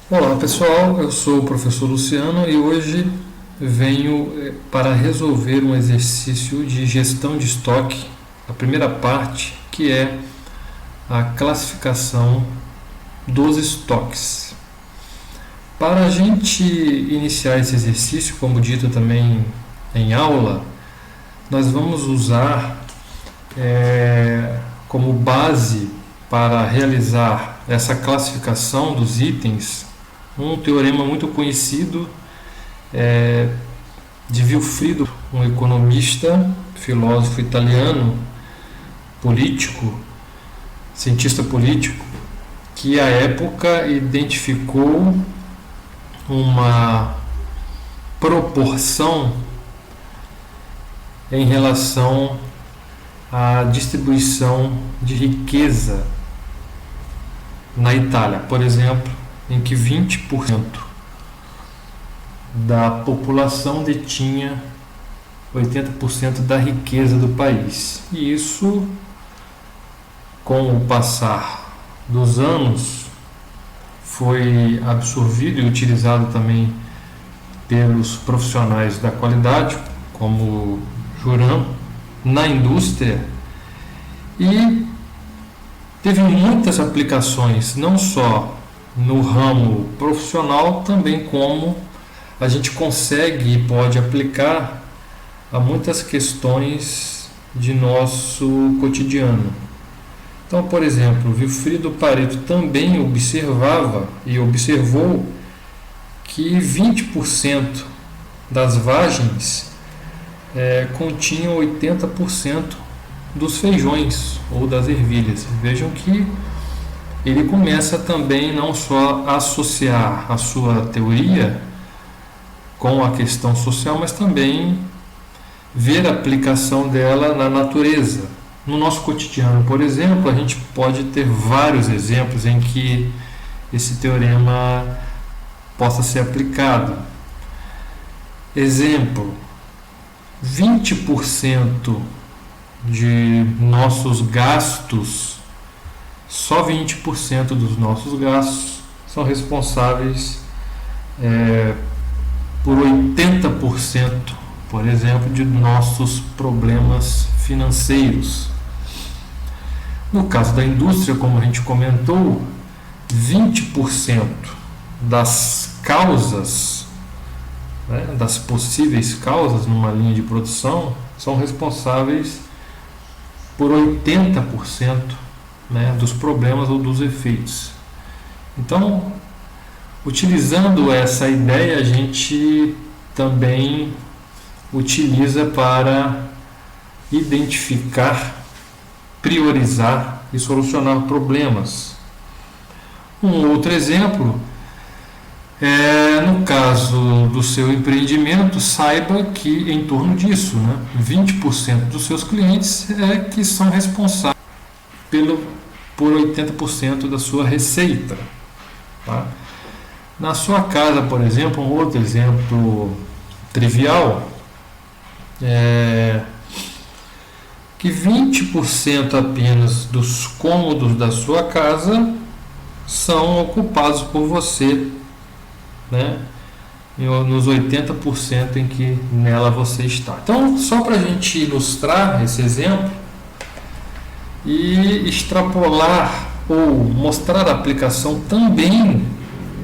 Olá pessoal, eu sou o professor Luciano e hoje venho para resolver um exercício de gestão de estoque, a primeira parte, que é a classificação dos estoques. Para a gente iniciar esse exercício, como dito também em aula, nós vamos usar como base para realizar essa classificação dos itens um teorema muito conhecido de Vilfredo, um economista, filósofo italiano, político, cientista político, que à época identificou uma proporção em relação à distribuição de riqueza na Itália, por exemplo, em que 20% da população detinha 80% da riqueza do país. E isso, com o passar dos anos, foi absorvido e utilizado também pelos profissionais da qualidade, como Juran, na indústria, e teve muitas aplicações, não só no ramo profissional, também como a gente consegue e pode aplicar a muitas questões de nosso cotidiano. Então, por exemplo, Vilfredo Pareto também observava e observou que 20% das vagens continham 80% dos feijões ou das ervilhas. Vejam que ele começa também não só a associar a sua teoria com a questão social, mas também ver a aplicação dela na natureza. No nosso cotidiano, por exemplo, a gente pode ter vários exemplos em que esse teorema possa ser aplicado. Exemplo: 20% de nossos gastos, só 20% dos nossos gastos são responsáveis por 80%, por exemplo, de nossos problemas financeiros. No caso da indústria, como a gente comentou, 20% das causas, das possíveis causas numa linha de produção, são responsáveis por 80% dos problemas ou dos efeitos. Então, utilizando essa ideia, a gente também utiliza para identificar, priorizar e solucionar problemas. Um outro exemplo é no caso do seu empreendimento, saiba que em torno disso, 20% dos seus clientes que são responsáveis por 80% da sua receita. Tá? Na sua casa, por exemplo, um outro exemplo trivial é que 20% apenas dos cômodos da sua casa são ocupados por você, nos 80% em que nela você está. Então, só para a gente ilustrar esse exemplo e extrapolar ou mostrar a aplicação também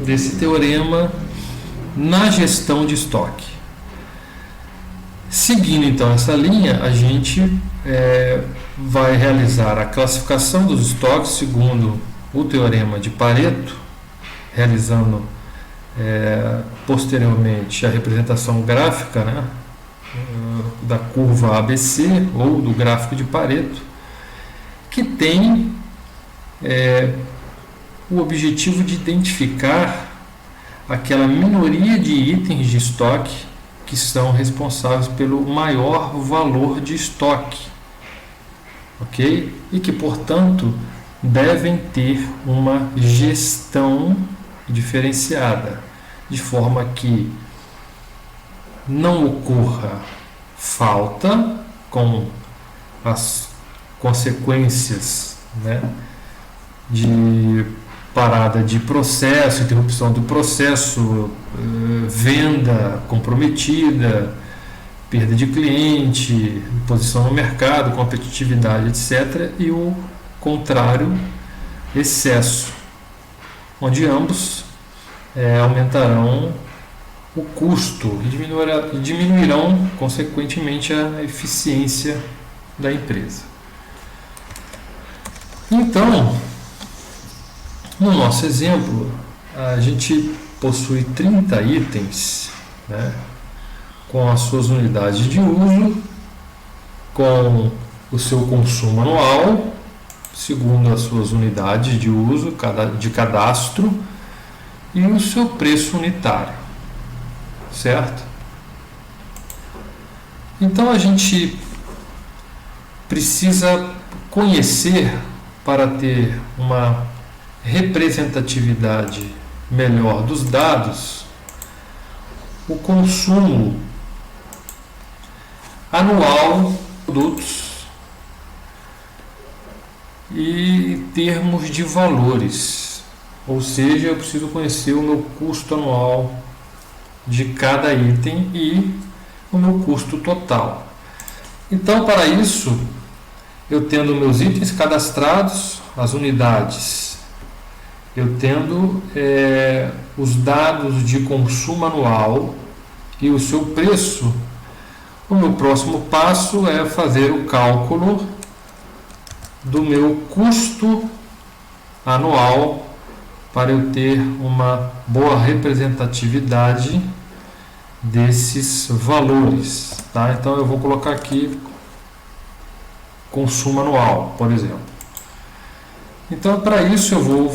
desse teorema na gestão de estoque. Seguindo então essa linha, a gente vai realizar a classificação dos estoques segundo o teorema de Pareto, realizando posteriormente a representação gráfica da curva ABC ou do gráfico de Pareto, que tem o objetivo de identificar aquela minoria de itens de estoque que são responsáveis pelo maior valor de estoque, ok? E que, portanto, devem ter uma gestão diferenciada, de forma que não ocorra falta com as consequências de parada de processo, interrupção do processo, venda comprometida, perda de cliente, posição no mercado, competitividade, etc. E o contrário, excesso, onde ambos aumentarão o custo e diminuirão, consequentemente, a eficiência da empresa. Então, no nosso exemplo, a gente possui 30 itens, né, com as suas unidades de uso, com o seu consumo anual, segundo as suas unidades de uso de cadastro, e o seu preço unitário, certo? Então a gente precisa conhecer, para ter uma representatividade melhor dos dados, o consumo anual de produtos e em termos de valores, ou seja, eu preciso conhecer o meu custo anual de cada item e o meu custo total. Então, para isso, eu tendo meus itens cadastrados, as unidades, eu tendo os dados de consumo anual e o seu preço, o meu próximo passo é fazer o cálculo do meu custo anual para eu ter uma boa representatividade desses valores, tá? Então eu vou colocar aqui consumo anual, por exemplo. Então, para isso eu vou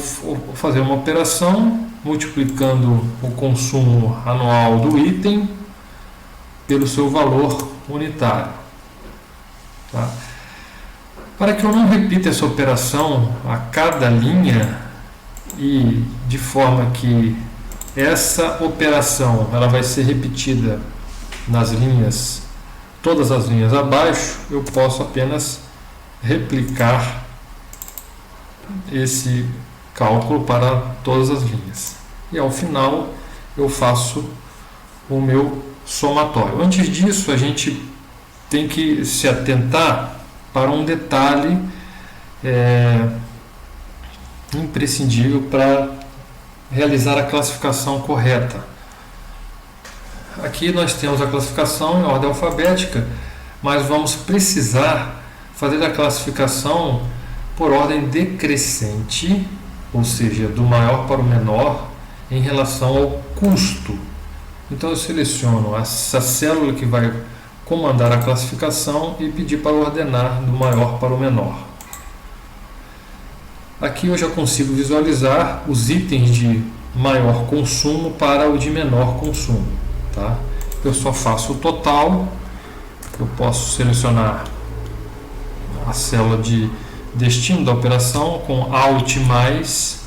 fazer uma operação multiplicando o consumo anual do item pelo seu valor unitário, tá? Para que eu não repita essa operação a cada linha e de forma que essa operação ela vai ser repetida nas linhas, todas as linhas abaixo, eu posso apenas replicar esse cálculo para todas as linhas. E ao final eu faço o meu somatório. Antes disso, a gente tem que se atentar para um detalhe imprescindível para realizar a classificação correta. Aqui nós temos a classificação em ordem alfabética, mas vamos precisar fazer a classificação por ordem decrescente, ou seja, do maior para o menor, em relação ao custo. Então eu seleciono essa célula que vai comandar a classificação e pedir para ordenar do maior para o menor. Aqui eu já consigo visualizar os itens de maior consumo para o de menor consumo, tá? Eu só faço o total, eu posso selecionar a célula de destino da operação com Alt mais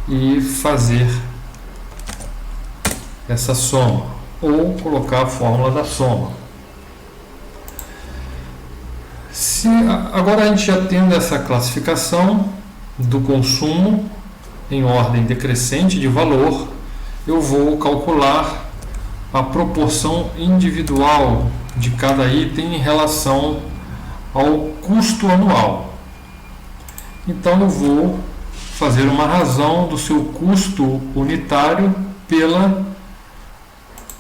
e fazer essa soma, ou colocar a fórmula da soma. Agora a gente já tendo essa classificação do consumo em ordem decrescente de valor, eu vou calcular a proporção individual de cada item em relação ao custo anual. Então eu vou fazer uma razão do seu custo unitário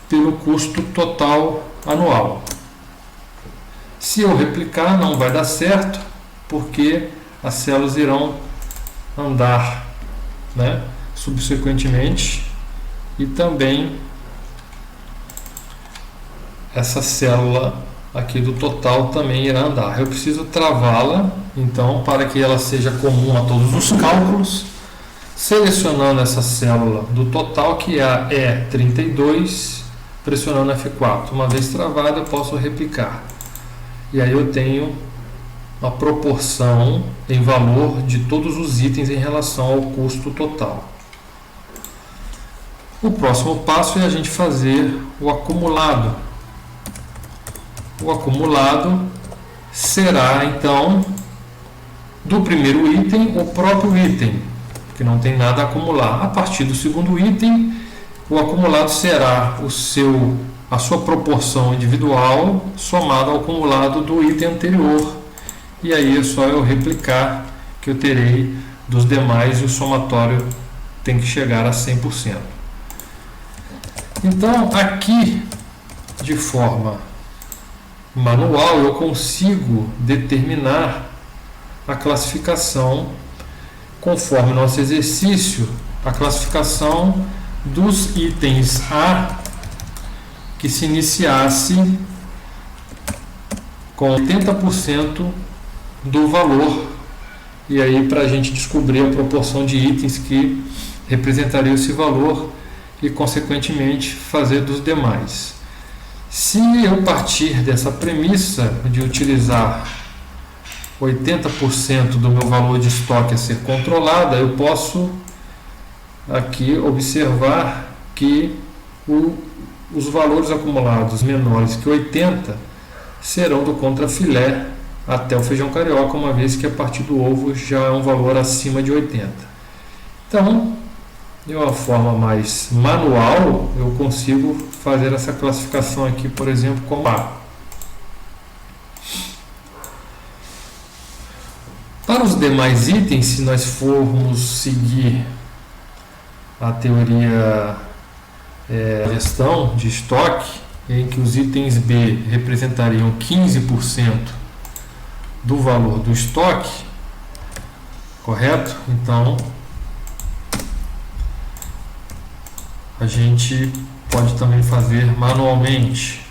pelo custo total anual. Se eu replicar, não vai dar certo, porque as células irão andar, né, subsequentemente, e também essa célula aqui do total também irá andar. Eu preciso travá-la, então, para que ela seja comum a todos os cálculos, selecionando essa célula do total, que é E32, pressionando F4. Uma vez travada, eu posso replicar. E aí eu tenho uma proporção em valor de todos os itens em relação ao custo total. O próximo passo é a gente fazer o acumulado. O acumulado será, então, do primeiro item, o próprio item. porque não tem nada a acumular. A partir do segundo item, o acumulado será a sua proporção individual somada ao acumulado do item anterior. E aí é só eu replicar que eu terei dos demais e o somatório tem que chegar a 100%. Então, aqui, de forma manual, eu consigo determinar a classificação, conforme nosso exercício, a classificação dos itens A que se iniciasse com 80% do valor. E aí, para a gente descobrir a proporção de itens que representaria esse valor e, consequentemente, fazer dos demais. Se eu partir dessa premissa de utilizar 80% do meu valor de estoque a ser controlada, eu posso aqui observar que os valores acumulados menores que 80 serão do contrafilé até o feijão carioca, uma vez que a partir do ovo já é um valor acima de 80. Então, de uma forma mais manual, eu consigo fazer essa classificação aqui, por exemplo, como A. Para os demais itens, se nós formos seguir a teoria gestão de estoque, em que os itens B representariam 15% do valor do estoque, correto? Então, a gente pode também fazer manualmente.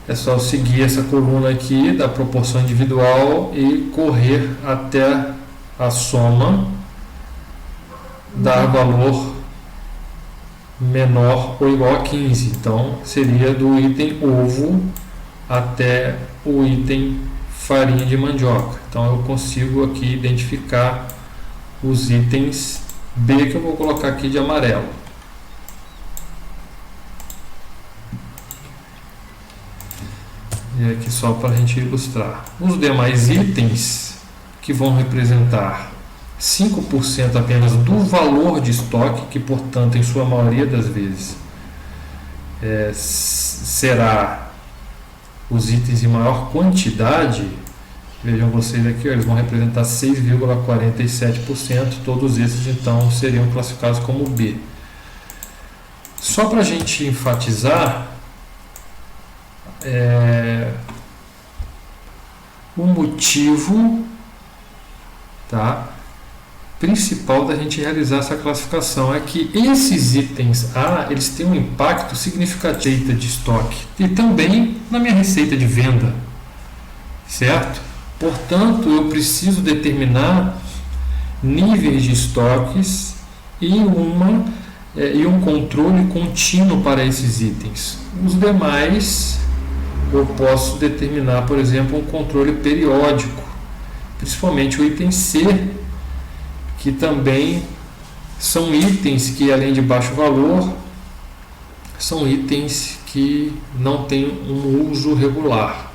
É só seguir essa coluna aqui da proporção individual e correr até a soma dar valor menor ou igual a 15. Então, seria do item ovo até o item farinha de mandioca. Então, eu consigo aqui identificar os itens B, que eu vou colocar aqui de amarelo. E aqui só para a gente ilustrar. Os demais itens, que vão representar 5% apenas do valor de estoque, que, portanto, em sua maioria das vezes será os itens em maior quantidade. Vejam vocês aqui, eles vão representar 6,47%. Todos esses, então, seriam classificados como B. Só para a gente enfatizar, o motivo, tá, principal da gente realizar essa classificação é que esses itens A, eles têm um impacto significativo de estoque e também na minha receita de venda, certo? Portanto, eu preciso determinar níveis de estoques e um controle contínuo para esses itens. Os demais, eu posso determinar, por exemplo, um controle periódico, principalmente o item C, que também são itens que, além de baixo valor, são itens que não têm um uso regular.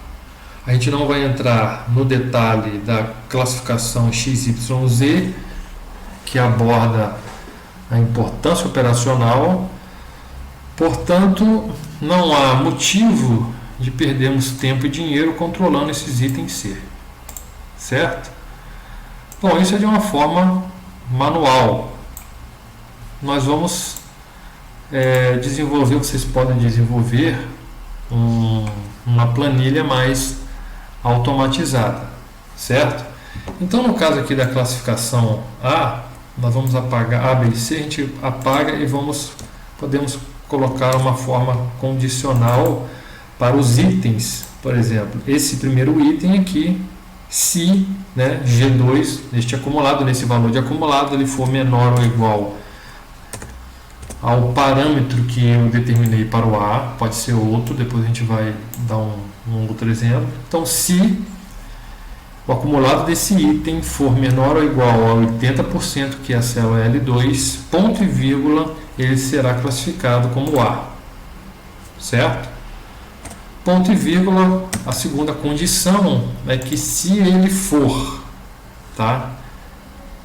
A gente não vai entrar no detalhe da classificação XYZ, que aborda a importância operacional, portanto, não há motivo de perdermos tempo e dinheiro controlando esses itens C, certo? Bom, isso é de uma forma manual. Nós vamos desenvolver, vocês podem desenvolver uma planilha mais automatizada, certo? Então, no caso aqui da classificação A, nós vamos apagar A, B e C, a gente apaga e podemos colocar uma forma condicional para os itens. Por exemplo, esse primeiro item aqui, se, né, G2, neste acumulado, nesse valor de acumulado, ele for menor ou igual ao parâmetro que eu determinei para o A, pode ser outro, depois a gente vai dar um outro exemplo. Então, se o acumulado desse item for menor ou igual a 80%, que é a célula L2, ponto e vírgula, ele será classificado como A, certo? Ponto e vírgula, a segunda condição é que, se ele for tá?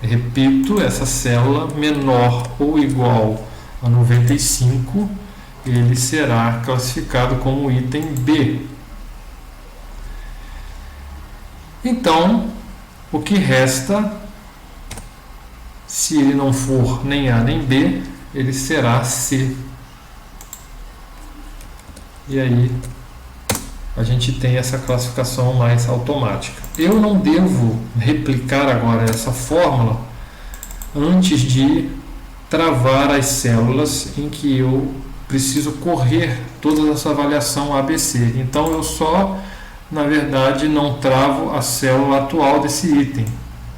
Repito, essa célula menor ou igual a 95, ele será classificado como item B. Então, o que resta, se ele não for nem A nem B, ele será C. E aí a gente tem essa classificação mais automática. Eu não devo replicar agora essa fórmula antes de travar as células em que eu preciso correr toda essa avaliação ABC. Então eu só, na verdade, não travo a célula atual desse item.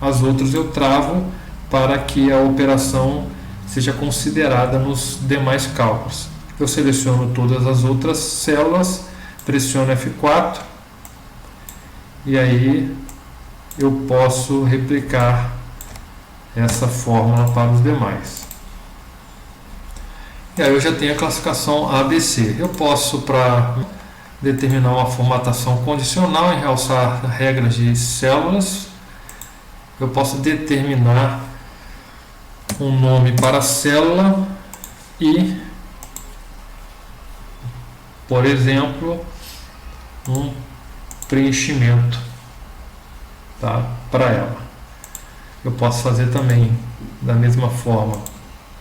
As outras eu travo para que a operação seja considerada nos demais cálculos. Eu seleciono todas as outras células, pressiono F4 e aí eu posso replicar essa fórmula para os demais. E aí eu já tenho a classificação ABC. Eu posso, para determinar uma formatação condicional em realçar regras de células, eu posso determinar um nome para a célula e, por exemplo, um preenchimento, tá, para ela. Eu posso fazer também da mesma forma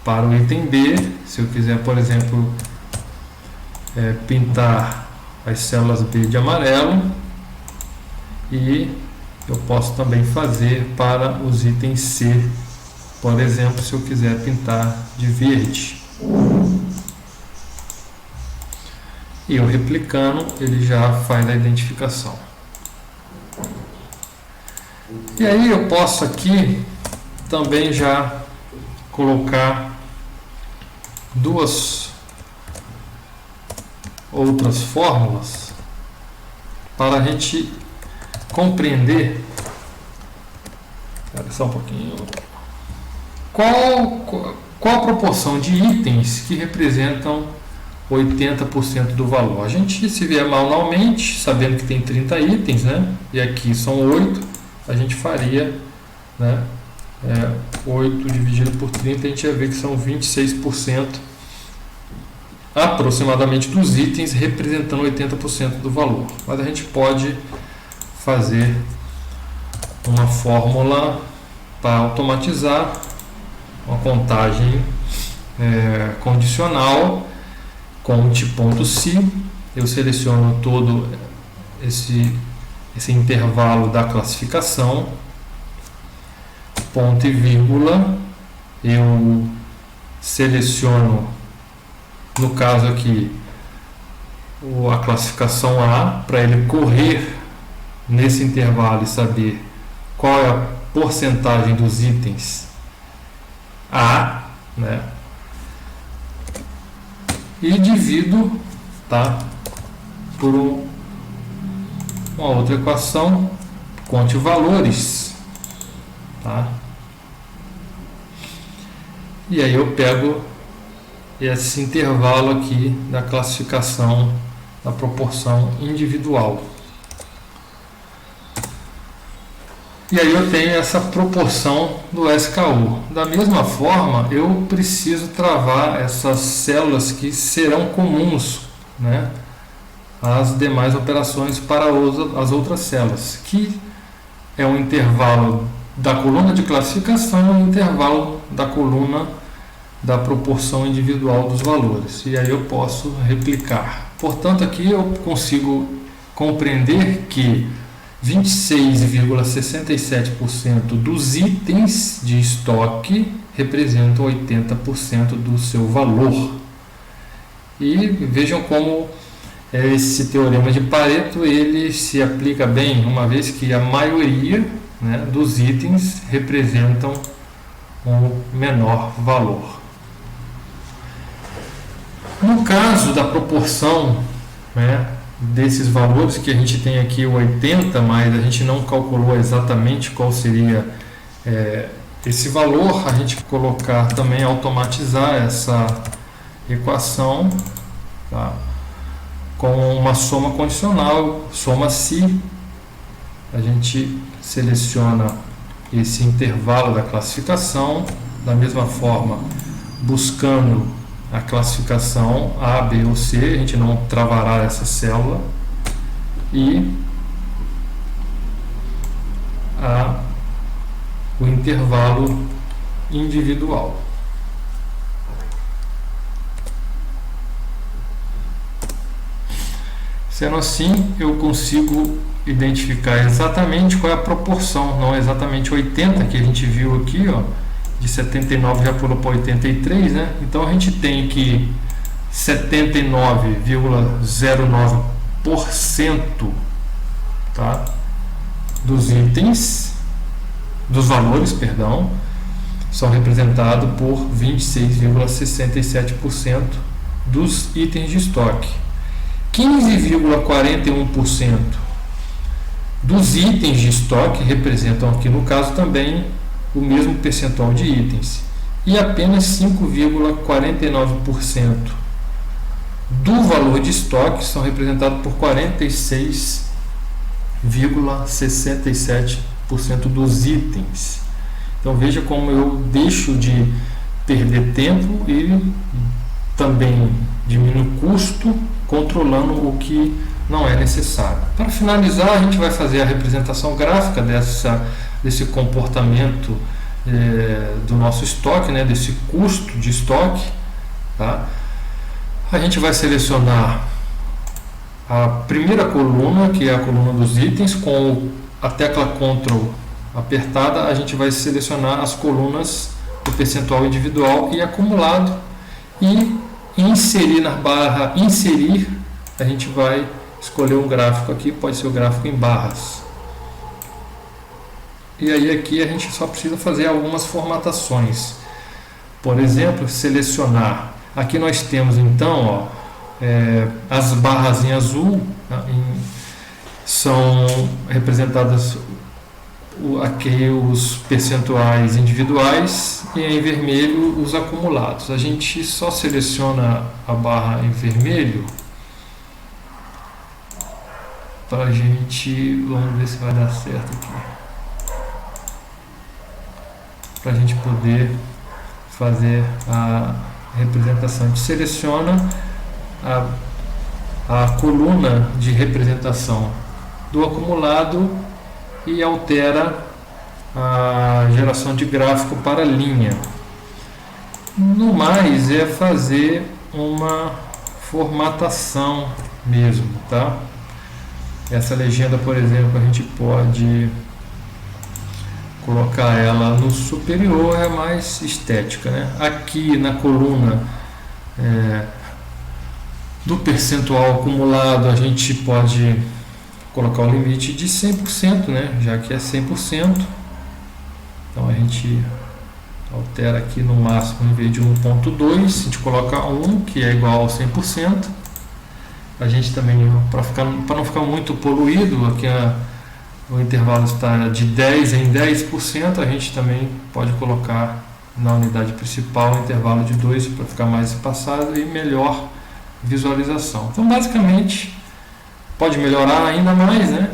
para o item B, se eu quiser, por exemplo, pintar as células B de amarelo, e eu posso também fazer para os itens C, por exemplo, se eu quiser pintar de verde. E eu replicando, ele já faz a identificação. E aí eu posso aqui também já colocar duas outras fórmulas para a gente compreender. Espera só um pouquinho. Qual a proporção de itens que representam 80% do valor? A gente, se vier manualmente, sabendo que tem 30 itens, né, e aqui são 8, a gente faria, né, 8 dividido por 30, a gente ia ver que são 26% aproximadamente dos itens representando 80% do valor. Mas a gente pode fazer uma fórmula para automatizar uma contagem condicional cont.si. Eu seleciono todo esse intervalo da classificação, ponto e vírgula, eu seleciono, no caso aqui, a classificação A, para ele correr nesse intervalo e saber qual é a porcentagem dos itens A, né? E divido, tá, por uma outra equação, conte valores, tá? E aí eu pego esse intervalo aqui da classificação da proporção individual. E aí eu tenho essa proporção do SKU. Da mesma forma, eu preciso travar essas células que serão comuns, né, às demais operações para as outras células, que é um intervalo da coluna de classificação e um intervalo da coluna da proporção individual dos valores. E aí eu posso replicar. Portanto, aqui eu consigo compreender que 26,67% dos itens de estoque representam 80% do seu valor. E vejam como esse teorema de Pareto ele se aplica bem, uma vez que a maioria, né, dos itens representam um menor valor. No caso da proporção, né, desses valores, que a gente tem aqui o 80, mas a gente não calculou exatamente qual seria esse valor, a gente colocar também, automatizar essa equação, tá, com uma soma condicional, soma se, a gente seleciona esse intervalo da classificação, da mesma forma, buscando a classificação A, B ou C, a gente não travará essa célula, e o intervalo individual. Sendo assim, eu consigo identificar exatamente qual é a proporção, não exatamente 80 que a gente viu aqui, ó, de 79 já pulou para 83, né? Então a gente tem que 79,09%, tá, dos itens, dos valores, perdão, são representados por 26,67% dos itens de estoque. 15,41% dos itens de estoque representam aqui no caso também o mesmo percentual de itens, e apenas 5,49% do valor de estoque são representados por 46,67% dos itens. Então veja como eu deixo de perder tempo e também diminuo o custo controlando o que não é necessário. Para finalizar, a gente vai fazer a representação gráfica desse comportamento do nosso estoque, né, desse custo de estoque. Tá? A gente vai selecionar a primeira coluna, que é a coluna dos itens, com a tecla Ctrl apertada, a gente vai selecionar as colunas do percentual individual e acumulado, e inserir na barra inserir, a gente vai escolher um gráfico aqui, pode ser o gráfico em barras. E aí aqui a gente só precisa fazer algumas formatações. Por exemplo, selecionar. Aqui nós temos então, ó, as barras em azul, são representadas aqui os percentuais individuais, e em vermelho os acumulados. A gente só seleciona a barra em vermelho para a gente, vamos ver se vai dar certo aqui, para a gente poder fazer a representação. A gente seleciona a coluna de representação do acumulado e altera a geração de gráfico para linha. No mais, é fazer uma formatação mesmo, tá? Essa legenda, por exemplo, a gente pode colocar ela no superior, é mais estética, né? Aqui na coluna do percentual acumulado, a gente pode colocar o limite de 100%, né? Já que é 100%. Então a gente altera aqui no máximo, em vez de 1.2, a gente coloca 1, que é igual ao 100%. A gente também, para não ficar muito poluído, aqui o intervalo está de 10 em 10%, a gente também pode colocar na unidade principal o intervalo de 2 para ficar mais espaçado e melhor visualização. Então basicamente pode melhorar ainda mais, né?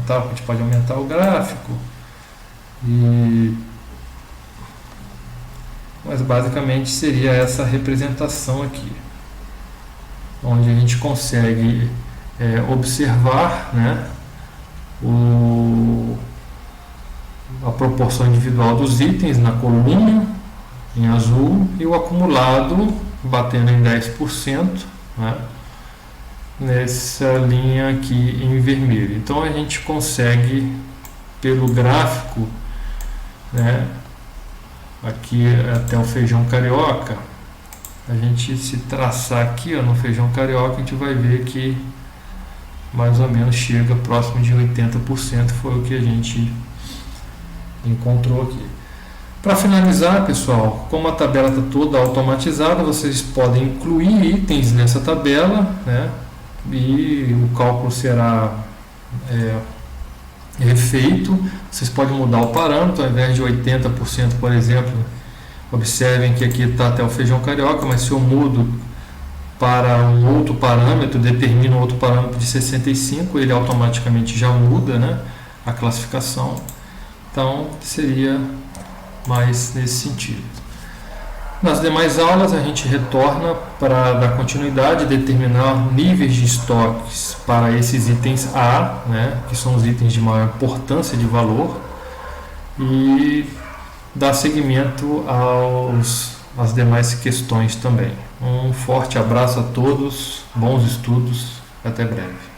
A gente pode aumentar o gráfico, mas basicamente seria essa representação aqui, onde a gente consegue observar, né, a proporção individual dos itens na coluna em azul e o acumulado batendo em 10%, né, nessa linha aqui em vermelho. Então a gente consegue, pelo gráfico, né, aqui até o feijão carioca, a gente se traçar aqui, ó, no feijão carioca, a gente vai ver que mais ou menos chega próximo de 80%, foi o que a gente encontrou aqui. Para finalizar, pessoal, como a tabela está toda automatizada, vocês podem incluir itens nessa tabela, né, e o cálculo será refeito. Vocês podem mudar o parâmetro, ao invés de 80%, por exemplo, observem que aqui está até o feijão carioca, mas se eu mudo para um outro parâmetro, determino um outro parâmetro de 65, ele automaticamente já muda, né, a classificação. Então, seria mais nesse sentido. Nas demais aulas, a gente retorna para dar continuidade, determinar níveis de estoques para esses itens A, né, que são os itens de maior importância de valor, e dar seguimento às demais questões também. Um forte abraço a todos, bons estudos, até breve.